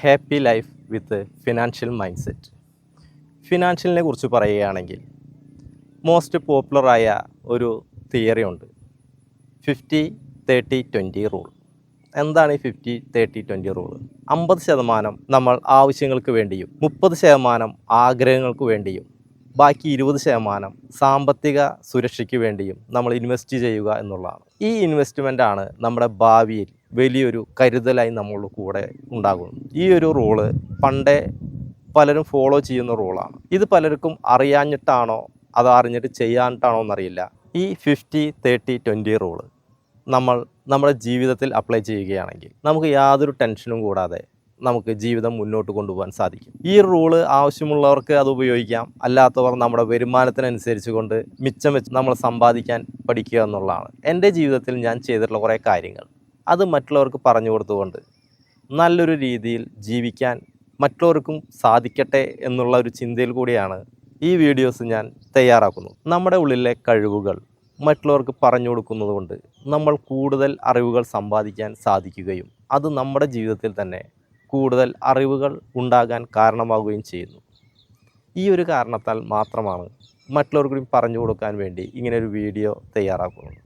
Happy life with financial mind set. ഫിനാൻഷ്യലിനെ കുറിച്ച് പറയുകയാണെങ്കിൽ മോസ്റ്റ് പോപ്പുലറായ ഒരു തിയറി ഉണ്ട്, 50-30-20 റൂൾ. എന്താണ് ഈ 50-30-20 റൂൾ? 50% നമ്മൾ ആവശ്യങ്ങൾക്ക് വേണ്ടിയും 30% ആഗ്രഹങ്ങൾക്ക് വേണ്ടിയും ബാക്കി 20% സാമ്പത്തിക സുരക്ഷയ്ക്ക് വേണ്ടിയും നമ്മൾ ഇൻവെസ്റ്റ് ചെയ്യുക എന്നുള്ളതാണ്. ഈ ഇൻവെസ്റ്റ്മെൻറ്റാണ് നമ്മുടെ ഭാവിയിൽ വലിയൊരു കരുതലായി നമ്മളുടെ കൂടെ ഉണ്ടാകുന്നത്. ഈ ഒരു റൂള് പണ്ടേ പലരും ഫോളോ ചെയ്യുന്ന റൂളാണ്. ഇത് പലർക്കും അറിയാഞ്ഞിട്ടാണോ അത് അറിഞ്ഞിട്ട് ചെയ്യാനിട്ടാണോ എന്നറിയില്ല. ഈ 50-30-20 റൂള് നമ്മൾ നമ്മുടെ ജീവിതത്തിൽ അപ്ലൈ ചെയ്യുകയാണെങ്കിൽ നമുക്ക് യാതൊരു ടെൻഷനും കൂടാതെ നമുക്ക് ജീവിതം മുന്നോട്ട് കൊണ്ടുപോകാൻ സാധിക്കും. ഈ റൂള് ആവശ്യമുള്ളവർക്ക് അത് ഉപയോഗിക്കാം, അല്ലാത്തവർ നമ്മുടെ വരുമാനത്തിനനുസരിച്ച് കൊണ്ട് മിച്ചം വെച്ച് നമ്മൾ സമ്പാദിക്കാൻ പഠിക്കുക എന്നുള്ളതാണ്. എൻ്റെ ജീവിതത്തിൽ ഞാൻ ചെയ്തിട്ടുള്ള കുറേ കാര്യങ്ങൾ അത് മറ്റുള്ളവർക്ക് പറഞ്ഞു കൊടുത്തുകൊണ്ട് നല്ലൊരു രീതിയിൽ ജീവിക്കാൻ മറ്റുള്ളവർക്കും സാധിക്കട്ടെ എന്നുള്ള ഒരു ചിന്തയിൽ കൂടിയാണ് ഈ വീഡിയോസ് ഞാൻ തയ്യാറാക്കുന്നത്. നമ്മുടെ ഉള്ളിലെ കഴിവുകൾ മറ്റുള്ളവർക്ക് പറഞ്ഞു കൊടുക്കുന്നത് കൊണ്ട് നമ്മൾ കൂടുതൽ അറിവുകൾ സമ്പാദിക്കാൻ സാധിക്കുകയും അത് നമ്മുടെ ജീവിതത്തിൽ തന്നെ കൂടുതൽ അറിവുകൾ ഉണ്ടാകാൻ കാരണമാവുകയും ചെയ്യുന്നു. ഈ ഒരു കാരണത്താൽ മാത്രമാണ് മറ്റുള്ളവർക്കും പറഞ്ഞു കൊടുക്കാൻ വേണ്ടി ഇങ്ങനൊരു വീഡിയോ തയ്യാറാക്കുന്നത്.